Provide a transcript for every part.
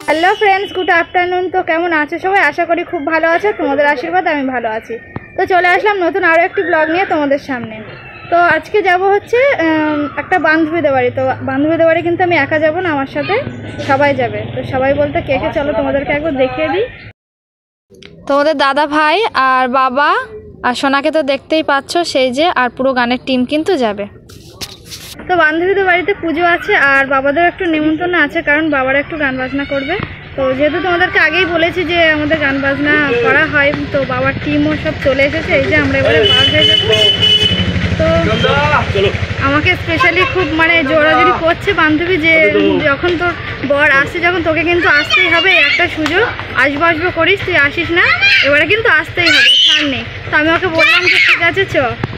Hello friends, good afternoon. তো কেমন আছো সবাই? আশা করি খুব ভালো আছো, তোমাদের আশীর্বাদ আমি ভালো আছি। তো চলে আসলাম নতুন আরও একটি ব্লগ নিয়ে তোমাদের সামনে। তো আজকে যাব হচ্ছে একটা বান্ধবীদের বাড়ি। তো বান্ধবীদের বাড়ি কিন্তু আমি একা যাব না, আমার সাথে সবাই যাবে। তো সবাই বলতে কে কে, চলো তোমাদেরকে একবার দেখিয়ে দিই। তোমাদের দাদা ভাই আর বাবা আর সোনাকে তো দেখতেই পাচ্ছ, সেই যে, আর পুরো গানের টিম কিন্তু যাবে। তো বান্ধবীদের বাড়িতে পুজো আছে আর বাবাদের একটু নিমন্ত্রণ আছে, কারণ বাবারা একটু গান বাজনা করবে। তো যেহেতু তোমাদেরকে আগেই বলেছি যে আমাদের গান বাজনা করা হয়, তো বাবার টিমও সব চলে এসেছে। এই যে আমরা এবারে বার হয়ে যাবো। তো আমাকে স্পেশালি খুব জোরাজোরি করছে বান্ধবী যে যখন তোর বর আসছে, যখন তোকে কিন্তু আসতেই হবে, একটা সুযোগ, আসবো করিস, তুই আসিস না, এবারে কিন্তু আসতেই হবে, ছাড় নেই। তো আমি ওকে বললাম যে ঠিক আছে চ।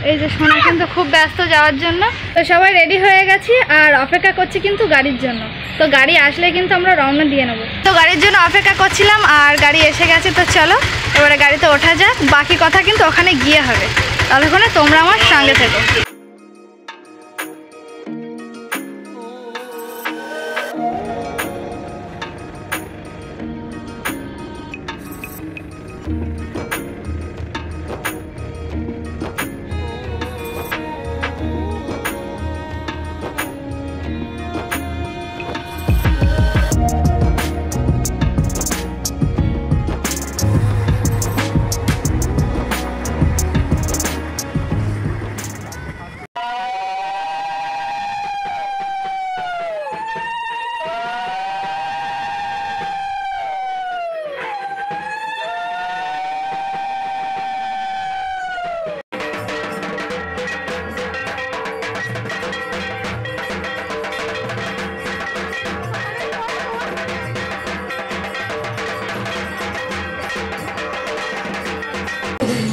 এই যে সোনা কিন্তু খুব ব্যস্ত যাওয়ার জন্য। তো সবাই রেডি হয়ে গেছি আর অপেক্ষা করছি কিন্তু গাড়ির জন্য। তো গাড়ি আসলে কিন্তু আমরা রওনা দিয়ে নেবো। তো গাড়ির জন্য অপেক্ষা করছিলাম আর গাড়ি এসে গেছে। তো চলো এবারে গাড়িতে ওঠা যাক, বাকি কথা কিন্তু ওখানে গিয়ে হবে। ততক্ষণে তোমরা আমার সঙ্গে থেকো।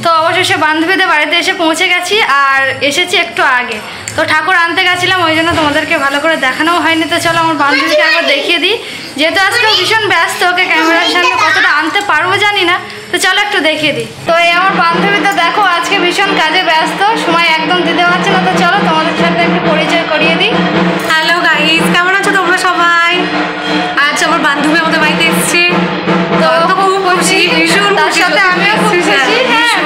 তো অবশেষে বান্ধবীদের বাড়িতে এসে পৌঁছে গেছি আর এসেছি একটু আগে। তো ঠাকুর আনতে গেছিলাম, ওই জন্য তোমাদেরকে ভালো করে দেখানোও হয়নি। তো চলো আমার বান্ধবীকে একবার দেখিয়ে দিই, যেহেতু আজকে ভীষণ ব্যস্ত, ওকে ক্যামেরার সামনে কতটা আনতে পারবো জানি না। তো চলো একটু দেখিয়ে দিই। তো এই আমার বান্ধবী, তো দেখো আজকে ভীষণ কাজে ব্যস্ত, সময় একদম দিতে পারছে না। তো চলো তোমাদের সাথে একটু পরিচয় করিয়ে দিই। হ্যালো গাইস, কেমন আছো তোমরা সবাই? আজ আমার বান্ধবী আমাদের বাড়িতে এসেছে, তো খুব খুশি, ভীষণ তার সাথে আমিও খুব খুশি। হ্যাঁ,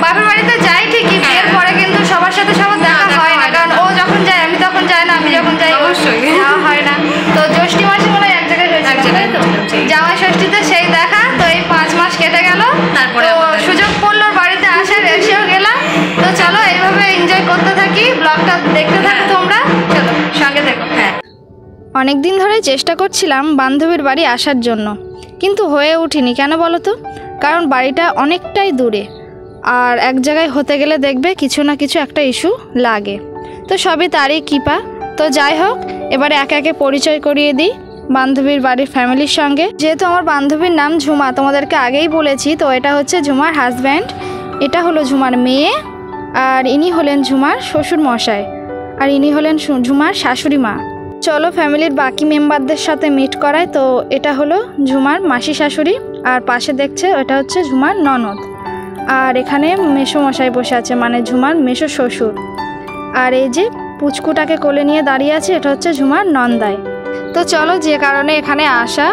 বাপের বাড়িতে যাই ঠিকই, বিয়ের পরে কিন্তু সবার সাথে সবার দেখা হয় না, কারণ ও যখন যায় আমি তখন যাই না, আমি যখন যাই অবশ্যই যাওয়া হয় না। তো জ্যৈষ্ঠী মাসে মনে হয় এক জায়গায় হয়েছিল, তাই তো জামাই ষষ্ঠীতে সেই দেখা। তো এই 5 মাস কেটে গেল, তারপরে সুযোগ পড়লো বাড়িতে আসার, এসেও গেলাম। তো চলো এইভাবে এনজয় করতে থাকি, ব্লগটা দেখতে থাকো তোমরা, চলো সঙ্গে থেকো। হ্যাঁ, অনেক দিন ধরে চেষ্টা করছিলাম বান্ধবীর বাড়ি আসার জন্য, কিন্তু হয়ে উঠিনি। কেন বলো তো? কারণ বাড়িটা অনেকটাই দূরে, আর এক জায়গায় হতে গেলে দেখবে কিছু না কিছু একটা ইস্যু লাগে। তো সবই তারই কৃপা। তো যাই হোক, এবারে একে একে পরিচয় করিয়ে দিই বান্ধবীর বাড়ির ফ্যামিলির সঙ্গে। যেহেতু আমার বান্ধবীর নাম ঝুমা, তোমাদেরকে আগেই বলেছি। তো এটা হচ্ছে ঝুমার হাজব্যান্ড, এটা হলো ঝুমার মেয়ে, আর ইনি হলেন ঝুমার শ্বশুর মশাই, আর ইনি হলেন ঝুমার শাশুড়ি মা। চলো ফ্যামিলির বাকি মেম্বারদের সাথে মিট করায়। তো এটা হলো ঝুমার মাসি শাশুড়ি, আর পাশে দেখছে ওটা হচ্ছে ঝুমার ননদ, আর এখানে মেসো মশাই বসে আছে, মানে ঝুমার মেসো শ্বশুর। আর এই যে পুচকুটাকে কোলে নিয়ে দাঁড়িয়ে আছে, এটা হচ্ছে ঝুমার নন্দাই। তো চলো, যে কারণে এখানে আসা,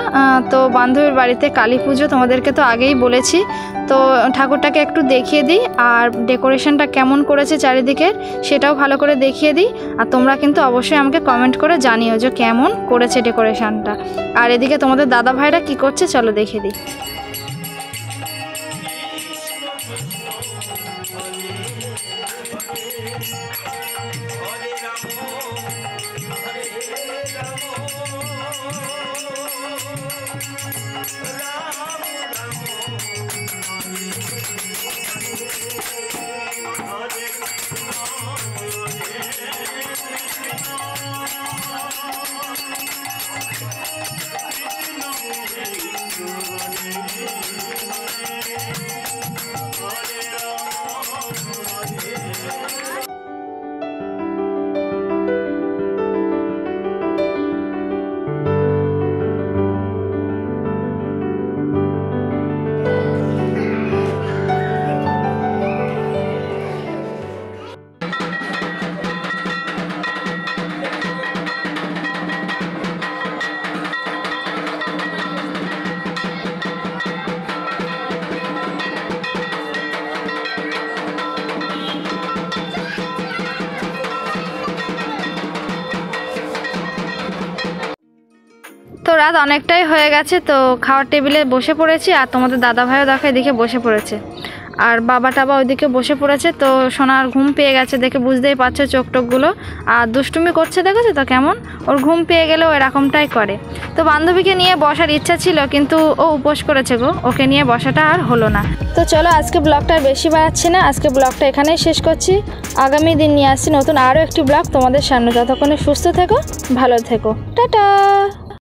তো বান্ধবীর বাড়িতে কালী পুজো, তোমাদেরকে তো আগেই বলেছি। তো ঠাকুরটাকে একটু দেখিয়ে দিই, আর ডেকোরেশনটা কেমন করেছে চারিদিকে সেটাও ভালো করে দেখিয়ে দিই। আর তোমরা কিন্তু অবশ্যই আমাকে কমেন্ট করে জানিও যে কেমন করেছে ডেকোরেশনটা। আর এদিকে তোমাদের দাদা ভাইরা কী করছে চলো দেখিয়ে দিই। রাত অনেকটাই হয়ে গেছে, তো খাওয়ার টেবিলে বসে পড়েছি। আর তোমাদের দাদা ভাইও দেখে এদিকে বসে পড়েছে, আর বাবা টাবা ওইদিকে বসে পড়েছে। তো সোনার ঘুম পেয়ে গেছে দেখে, বুঝতেই পারছো চোখ টোকগুলো, আর দুষ্টুমি করছে দেখেছো তো কেমন। ওর ঘুম পেয়ে গেলেও এরকমটাই করে। তো বান্ধবীকে নিয়ে বসার ইচ্ছা ছিল, কিন্তু ও উপোস করেছে গো, ওকে নিয়ে বসাটা আর হলো না। তো চলো আজকে ব্লগটা আর বেশি বাড়াচ্ছি না, আজকে ব্লগটা এখানেই শেষ করছি। আগামী দিন নিয়ে আসছি নতুন আরও একটি ব্লগ তোমাদের সামনে। ততক্ষণে সুস্থ থেকো, ভালো থেকো, টাটা।